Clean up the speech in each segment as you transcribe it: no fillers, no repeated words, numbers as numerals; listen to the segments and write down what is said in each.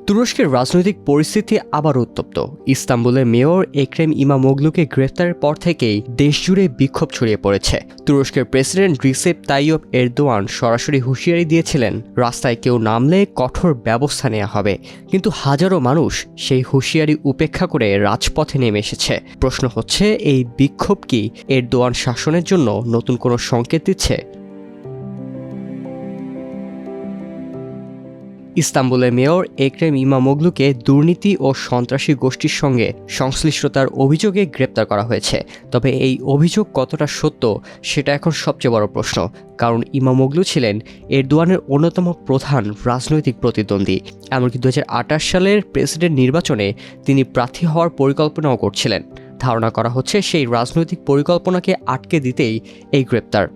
তুরস্কের রাজনৈতিক পরিস্থিতি আবার উত্তপ্ত। ইস্তাম্বুলের মেয়র এক্রেম ইমামোগলুকে গ্রেফতারের পর থেকেই দেশজুড়ে বিক্ষোভ ছড়িয়ে পড়েছে। তুরস্কের প্রেসিডেন্ট রিসেপ তাইয়প এরদোয়ান সরাসরি হুঁশিয়ারি দিয়েছিলেন, রাস্তায় কেউ নামলে কঠোর ব্যবস্থা নেওয়া হবে। কিন্তু হাজারো মানুষ সেই হুঁশিয়ারি উপেক্ষা করে রাজপথে নেমে এসেছে। প্রশ্ন হচ্ছে, এই বিক্ষোভ কি এরদোয়ান শাসনের জন্য নতুন কোনো সংকেত দিচ্ছে? ইস্তাম্বুলের মেয়র এক্রেম ইমামোগলুকে দুর্নীতি ও সন্ত্রাসী গোষ্ঠীর সঙ্গে সংশ্লিষ্টতার অভিযোগে গ্রেপ্তার করা হয়েছে। তবে এই অভিযোগ কতটা সত্য সেটা এখন সবচেয়ে বড় প্রশ্ন। কারণ ইমামোগলু ছিলেন এরদোয়ানের অন্যতম প্রধান রাজনৈতিক প্রতিদ্বন্দ্বী। এমনকি 2028 সালের প্রেসিডেন্ট নির্বাচনে তিনি প্রার্থী হওয়ার পরিকল্পনাও করছিলেন। ধারণা করা হচ্ছে সেই রাজনৈতিক পরিকল্পনাকে আটকে দিতেই এই গ্রেপ্তার।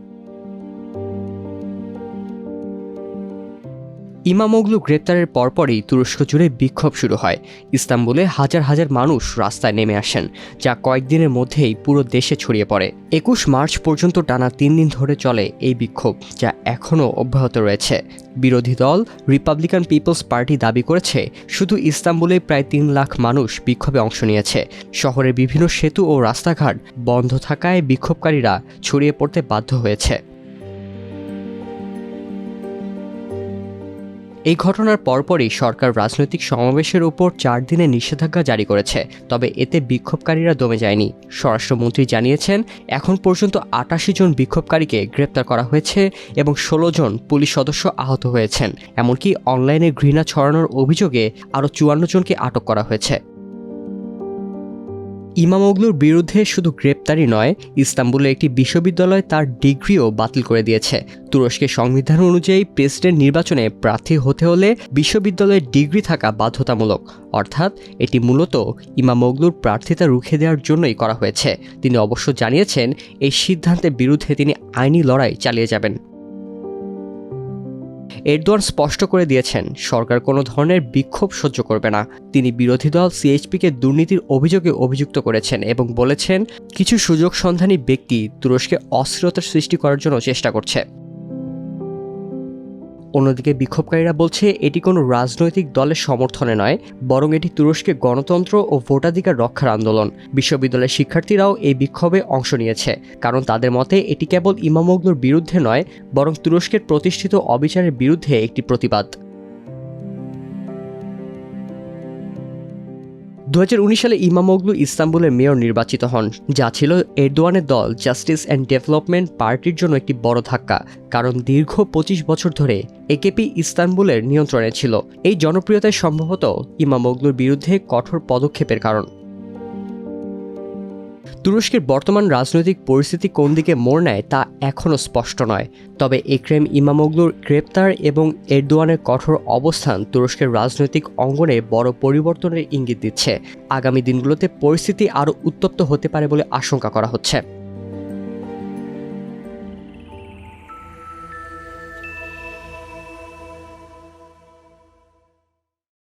ইমামোগলু গ্রেপ্তারের পরপরই তুরস্ক জুড়ে বিক্ষোভ শুরু হয়। ইস্তাম্বুলে হাজার হাজার মানুষ রাস্তায় নেমে আসেন, যা কয়েকদিনের মধ্যেই পুরো দেশে ছড়িয়ে পড়ে। 21 মার্চ পর্যন্ত টানা 3 দিন ধরে চলে এই বিক্ষোভ, যা এখনও অব্যাহত রয়েছে। বিরোধী দল রিপাবলিকান পিপলস পার্টি দাবি করেছে, শুধু ইস্তাম্বুলে প্রায় 3 লাখ মানুষ বিক্ষোভে অংশ নিয়েছে। শহরের বিভিন্ন সেতু ও রাস্তাঘাট বন্ধ থাকায় বিক্ষোভকারীরা ছড়িয়ে পড়তে বাধ্য হয়েছে। এই ঘটনার পরপরই সরকার রাজনৈতিক সমাবেশের উপর 4 দিনের নিষেধাজ্ঞা জারি করেছে। তবে এতে বিক্ষোভকারীরা দমে যায়নি। স্বরাষ্ট্রমন্ত্রী জানিয়েছেন, এখন পর্যন্ত 88 জন বিক্ষোভকারীকে গ্রেপ্তার করা হয়েছে এবং 16 জন পুলিশ সদস্য আহত হয়েছেন। এমনকি অনলাইনে ঘৃণা ছড়ানোর অভিযোগে আরও 54 জনকে আটক করা হয়েছে। ইমামোগলুর বিরুদ্ধে শুধু গ্রেপ্তারই নয়, ইস্তাম্বুলের একটি বিশ্ববিদ্যালয় তার ডিগ্রিও বাতিল করে দিয়েছে। তুরস্কের সংবিধান অনুযায়ী প্রেসিডেন্ট নির্বাচনে প্রার্থী হতে হলে বিশ্ববিদ্যালয়ের ডিগ্রি থাকা বাধ্যতামূলক। অর্থাৎ এটি মূলত ইমামোগলুর প্রার্থিতা রুখে দেওয়ার জন্যই করা হয়েছে। তিনি অবশ্য জানিয়েছেন, এই সিদ্ধান্তের বিরুদ্ধে তিনি আইনি লড়াই চালিয়ে যাবেন। এরদোয়ান স্পষ্ট করে দিয়েছেন, সরকার কোনো ধরনের বিক্ষোভ সহ্য করবে না। তিনি বিরোধী দল সিএইচপিকে দুর্নীতির অভিযোগে অভিযুক্ত করেছেন এবং বলেছেন, কিছু সুযোগ সন্ধানী ব্যক্তি তুরস্কে অস্থিরতার সৃষ্টি করার জন্য চেষ্টা করছে। অন্যদিকে বিক্ষোভকারীরা বলছে, এটি কোনো রাজনৈতিক দলের সমর্থনে নয়, বরং এটি তুরস্কে গণতন্ত্র ও ভোটাধিকার রক্ষার আন্দোলন। বিশ্ববিদ্যালয়ের শিক্ষার্থীরাও এই বিক্ষোভে অংশ নিয়েছে, কারণ তাদের মতে এটি কেবল ইমামোগলুর বিরুদ্ধে নয়, বরং তুরস্কের প্রতিষ্ঠিত অবিচারের বিরুদ্ধে একটি প্রতিবাদ। 2019 সালে ইমামোগলু ইস্তাম্বুলের মেয়র নির্বাচিত হন, যা ছিল এরদোয়ানের দল জাস্টিস অ্যান্ড ডেভেলপমেন্ট পার্টির জন্য একটি বড় ধাক্কা। কারণ দীর্ঘ 25 বছর ধরে একেপি ইস্তাম্বুলের নিয়ন্ত্রণে ছিল। এই জনপ্রিয়তায় সম্ভবত ইমামোগলুর বিরুদ্ধে কঠোর পদক্ষেপের কারণ। তুরস্কের বর্তমান রাজনৈতিক পরিস্থিতি কোন দিকে মোড় নেয় তা এখনও স্পষ্ট নয়। তবে এক্রেম ইমামোগলুর গ্রেপ্তার এবং এরদোয়ানের কঠোর অবস্থান তুরস্কের রাজনৈতিক অঙ্গনে বড় পরিবর্তনের ইঙ্গিত দিচ্ছে। আগামী দিনগুলোতে পরিস্থিতি আরও উত্তপ্ত হতে পারে বলে আশঙ্কা করা হচ্ছে।